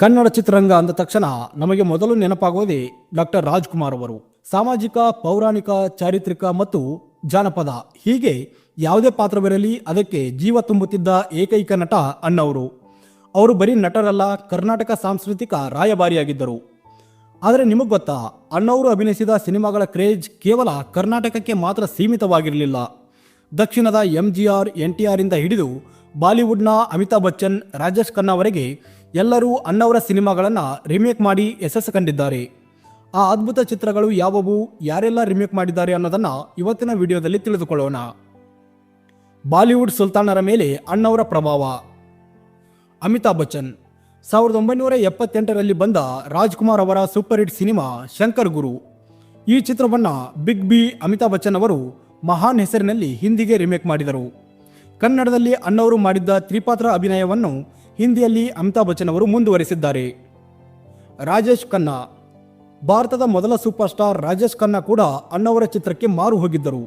ಕನ್ನಡ ಚಿತ್ರರಂಗ ಅಂದ ತಕ್ಷಣ ನಮಗೆ ಮೊದಲು ನೆನಪಾಗುವುದೇ ಡಾಕ್ಟರ್ ರಾಜ್ಕುಮಾರ್ ಅವರು. ಸಾಮಾಜಿಕ, ಪೌರಾಣಿಕ, ಚಾರಿತ್ರಿಕ ಮತ್ತು ಜಾನಪದ ಹೀಗೆ ಯಾವುದೇ ಪಾತ್ರವಿರಲಿ ಅದಕ್ಕೆ ಜೀವ ತುಂಬುತ್ತಿದ್ದ ಏಕೈಕ ನಟ ಅಣ್ಣವರು. ಅವರು ಬರೀ ನಟರಲ್ಲ, ಕರ್ನಾಟಕ ಸಾಂಸ್ಕೃತಿಕ ರಾಯಭಾರಿಯಾಗಿದ್ದರು. ಆದರೆ ನಿಮಗೆ ಗೊತ್ತಾ, ಅಣ್ಣವರು ಅಭಿನಯಿಸಿದ ಸಿನಿಮಾಗಳ ಕ್ರೇಜ್ ಕೇವಲ ಕರ್ನಾಟಕಕ್ಕೆ ಮಾತ್ರ ಸೀಮಿತವಾಗಿರಲಿಲ್ಲ. ದಕ್ಷಿಣದ MGR, NTR ಇಂದ ಹಿಡಿದು ಬಾಲಿವುಡ್ನ ಅಮಿತಾಬ್ ಬಚ್ಚನ್, ರಾಜೇಶ್ ಖನ್ನಾವರೆಗೆ ಎಲ್ಲರೂ ಅಣ್ಣವರ ಸಿನಿಮಾಗಳನ್ನು ರಿಮೇಕ್ ಮಾಡಿ ಯಶಸ್ಸು ಕಂಡಿದ್ದಾರೆ. ಆ ಅದ್ಭುತ ಚಿತ್ರಗಳು ಯಾವುವು, ಯಾರೆಲ್ಲ ರಿಮೇಕ್ ಮಾಡಿದ್ದಾರೆ ಅನ್ನೋದನ್ನು ಇವತ್ತಿನ ವಿಡಿಯೋದಲ್ಲಿ ತಿಳಿದುಕೊಳ್ಳೋಣ. ಬಾಲಿವುಡ್ ಸುಲ್ತಾನರ ಮೇಲೆ ಅಣ್ಣವರ ಪ್ರಭಾವ. ಅಮಿತಾಬ್ ಬಚ್ಚನ್ 1978ರಲ್ಲಿ ಬಂದ ರಾಜ್ಕುಮಾರ್ ಅವರ ಸೂಪರ್ ಹಿಟ್ ಸಿನಿಮಾ ಶಂಕರ್ ಗುರು. ಈ ಚಿತ್ರವನ್ನು ಬಿಗ್ ಬಿ ಅಮಿತಾಬ್ ಬಚ್ಚನ್ ಅವರು ಮಹಾನ್ ಹೆಸರಿನಲ್ಲಿ ಹಿಂದಿಗೆ ರಿಮೇಕ್ ಮಾಡಿದರು. ಕನ್ನಡದಲ್ಲಿ ಅಣ್ಣವರು ಮಾಡಿದ್ದ ತ್ರಿಪಾತ್ರ ಅಭಿನಯವನ್ನು ಹಿಂದಿಯಲ್ಲಿ ಅಮಿತಾಬ್ ಬಚ್ಚನ್ ಅವರು ಮುಂದುವರಿಸಿದ್ದಾರೆ. ರಾಜೇಶ್ ಖನ್ನಾ. ಭಾರತದ ಮೊದಲ ಸೂಪರ್ ಸ್ಟಾರ್ ರಾಜೇಶ್ ಖನ್ನಾ ಕೂಡ ಅಣ್ಣವರ ಚಿತ್ರಕ್ಕೆ ಮಾರು ಹೋಗಿದ್ದರು.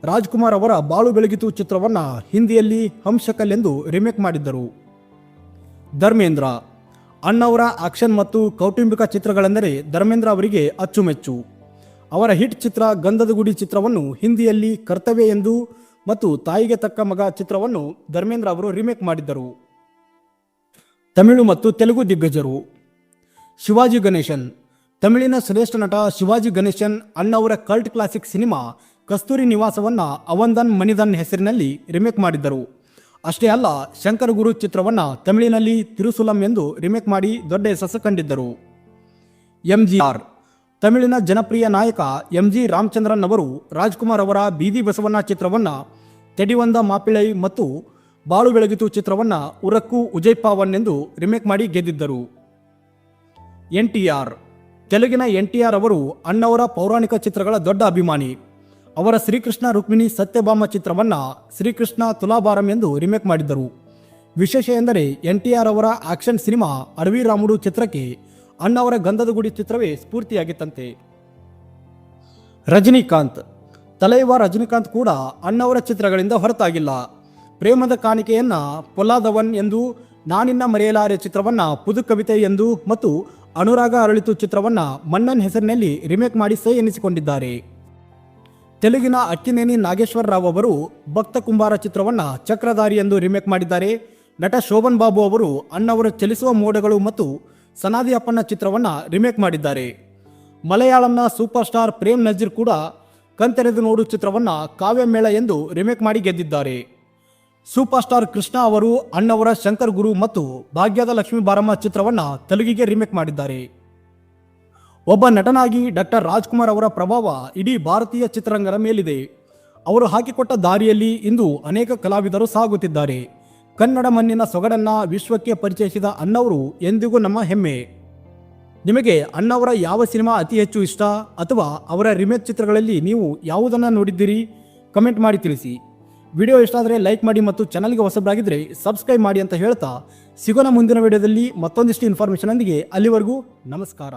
ರಾಜ್ಕುಮಾರ್ ಅವರ ಬಾಳು ಬೆಳಗಿತು ಚಿತ್ರವನ್ನು ಹಿಂದಿಯಲ್ಲಿ ಹಂಶಕಲ್ ಎಂದು ರಿಮೇಕ್ ಮಾಡಿದ್ದರು. ಧರ್ಮೇಂದ್ರ. ಅಣ್ಣವರ ಆಕ್ಷನ್ ಮತ್ತು ಕೌಟುಂಬಿಕ ಚಿತ್ರಗಳೆಂದರೆ ಧರ್ಮೇಂದ್ರ ಅವರಿಗೆ ಅಚ್ಚುಮೆಚ್ಚು. ಅವರ ಹಿಟ್ ಚಿತ್ರ ಗಂಧದ ಗುಡಿ ಚಿತ್ರವನ್ನು ಹಿಂದಿಯಲ್ಲಿ ಕರ್ತವ್ಯ ಎಂದು ಮತ್ತು ತಾಯಿಗೆ ತಕ್ಕ ಮಗ ಚಿತ್ರವನ್ನು ಧರ್ಮೇಂದ್ರ ಅವರು ರಿಮೇಕ್ ಮಾಡಿದ್ದರು. ತಮಿಳು ಮತ್ತು ತೆಲುಗು ದಿಗ್ಗಜರು. ಶಿವಾಜಿ ಗಣೇಶನ್. ತಮಿಳಿನ ಶ್ರೇಷ್ಠ ನಟ ಶಿವಾಜಿ ಗಣೇಶನ್ ಅಣ್ಣವರ ಕಲ್ಟ್ ಕ್ಲಾಸಿಕ್ ಸಿನಿಮಾ ಕಸ್ತೂರಿ ನಿವಾಸವನ್ನು ಅವಂದನ್ ಮನಿದನ್ ಹೆಸರಿನಲ್ಲಿ ರಿಮೇಕ್ ಮಾಡಿದ್ದರು. ಅಷ್ಟೇ ಅಲ್ಲ, ಶಂಕರ್ ಗುರು ಚಿತ್ರವನ್ನು ತಮಿಳಿನಲ್ಲಿ ತಿರುಸುಲಂ ಎಂದು ರಿಮೇಕ್ ಮಾಡಿ ದೊಡ್ಡ ಯಶಸ್ಸು ಕಂಡಿದ್ದರು. MGR. ತಮಿಳಿನ ಜನಪ್ರಿಯ ನಾಯಕ MG ರಾಮಚಂದ್ರನ್ ಅವರು ರಾಜ್ಕುಮಾರ್ ಅವರ ಬೀದಿ ಬಸವಣ್ಣ ಚಿತ್ರವನ್ನು ತೆಡಿವಂದ ಮಾಪಿಳೈ ಮತ್ತು ಬಾಳು ಬೆಳಗಿತು ಚಿತ್ರವನ್ನು ಉರಕ್ಕು ಉಜೈಪಾವನ್ ಎಂದು ರಿಮೇಕ್ ಮಾಡಿ ಗೆದ್ದಿದ್ದರು. NTR. ತೆಲುಗಿನ NTR ಅವರು ಅಣ್ಣವರ ಪೌರಾಣಿಕ ಚಿತ್ರಗಳ ದೊಡ್ಡ ಅಭಿಮಾನಿ. ಅವರ ಶ್ರೀಕೃಷ್ಣ ರುಕ್ಮಿಣಿ ಸತ್ಯಭಾಮ ಚಿತ್ರವನ್ನು ಶ್ರೀಕೃಷ್ಣ ತುಲಾಭಾರಂ ಎಂದು ರಿಮೇಕ್ ಮಾಡಿದ್ದರು. ವಿಶೇಷ ಎಂದರೆ NTR ಅವರ ಆಕ್ಷನ್ ಸಿನಿಮಾ ಅಡವಿ ರಾಮುಡು ಚಿತ್ರಕ್ಕೆ ಅಣ್ಣವರ ಗಂಧದ ಗುಡಿ ಚಿತ್ರವೇ ಸ್ಫೂರ್ತಿಯಾಗಿತ್ತಂತೆ. ರಜನಿಕಾಂತ್. ತಲೈವ ರಜನಿಕಾಂತ್ ಕೂಡ ಅಣ್ಣವರ ಚಿತ್ರಗಳಿಂದ ಹೊರತಾಗಿಲ್ಲ. ಪ್ರೇಮದ ಕಾಣಿಕೆಯನ್ನ ಪೊಲಾದವನ್ ಎಂದು, ನಾನಿನ್ನ ಮರೆಯಲಾರೆ ಚಿತ್ರವನ್ನು ಪುದು ಕವಿತೆ ಎಂದು ಮತ್ತು ಅನುರಾಗ ಅರಳಿತು ಚಿತ್ರವನ್ನು ಮನ್ನನ್ ಹೆಸರಿನಲ್ಲಿ ರಿಮೇಕ್ ಮಾಡಿ ಸೈ ಎನಿಸಿಕೊಂಡಿದ್ದಾರೆ. ತೆಲುಗಿನ ಅಕ್ಕಿನೇನಿ ನಾಗೇಶ್ವರ ರಾವ್ ಅವರು ಭಕ್ತ ಕುಂಬಾರ ಚಿತ್ರವನ್ನು ಚಕ್ರಧಾರಿ ಎಂದು ರಿಮೇಕ್ ಮಾಡಿದ್ದಾರೆ. ನಟ ಶೋಭನ್ ಬಾಬು ಅವರು ಅಣ್ಣವರ ಚಲಿಸುವ ಮೋಡಗಳು ಮತ್ತು ಸನಾದಿ ಅಪ್ಪಣ್ಣ ಚಿತ್ರವನ್ನು ರಿಮೇಕ್ ಮಾಡಿದ್ದಾರೆ. ಮಲಯಾಳಂನ ಸೂಪರ್ ಸ್ಟಾರ್ ಪ್ರೇಮ್ ನಜೀರ್ ಕೂಡ ಕಣ್ತೆರೆದು ನೋಡು ಚಿತ್ರವನ್ನು ಕಾವ್ಯ ಮೇಳ ಎಂದು ರಿಮೇಕ್ ಮಾಡಿ ಗೆದ್ದಿದ್ದಾರೆ. ಸೂಪರ್ ಸ್ಟಾರ್ ಕೃಷ್ಣ ಅವರು ಅಣ್ಣವರ ಶಂಕರ್ ಗುರು ಮತ್ತು ಭಾಗ್ಯದ ಲಕ್ಷ್ಮೀ ಬಾರಮ್ಮ ಚಿತ್ರವನ್ನು ತೆಲುಗಿಗೆ ರಿಮೇಕ್ ಮಾಡಿದ್ದಾರೆ. ಒಬ್ಬ ನಟನಾಗಿ ಡಾಕ್ಟರ್ ರಾಜ್ಕುಮಾರ್ ಅವರ ಪ್ರಭಾವ ಇಡೀ ಭಾರತೀಯ ಚಿತ್ರರಂಗದ ಮೇಲಿದೆ. ಅವರು ಹಾಕಿಕೊಟ್ಟ ದಾರಿಯಲ್ಲಿ ಇಂದು ಅನೇಕ ಕಲಾವಿದರು ಸಾಗುತ್ತಿದ್ದಾರೆ. ಕನ್ನಡ ಮಣ್ಣಿನ ಸೊಗಡನ್ನ ವಿಶ್ವಕ್ಕೆ ಪರಿಚಯಿಸಿದ ಅಣ್ಣವರು ಎಂದಿಗೂ ನಮ್ಮ ಹೆಮ್ಮೆ. ನಿಮಗೆ ಅಣ್ಣವರ ಯಾವ ಸಿನಿಮಾ ಅತಿ ಹೆಚ್ಚು ಇಷ್ಟ ಅಥವಾ ಅವರ ರಿಮೇಕ್ ಚಿತ್ರಗಳಲ್ಲಿ ನೀವು ಯಾವುದನ್ನು ನೋಡಿದ್ದೀರಿ? ಕಮೆಂಟ್ ಮಾಡಿ ತಿಳಿಸಿ. ವಿಡಿಯೋ ಇಷ್ಟ ಆದರೆ ಲೈಕ್ ಮಾಡಿ ಮತ್ತು ಚಾನಲ್ಗೆ ಹೊಸಬರಾಗಿದ್ದರೆ ಸಬ್ಸ್ಕ್ರೈಬ್ ಮಾಡಿ ಅಂತ ಹೇಳ್ತಾ ಸಿಗೋಣ ಮುಂದಿನ ವಿಡಿಯೋದಲ್ಲಿ ಮತ್ತೊಂದಿಷ್ಟು ಇನ್ಫಾರ್ಮೇಷನ್ ಒಂದಿಗೆ. ಅಲ್ಲಿವರೆಗೂ ನಮಸ್ಕಾರ.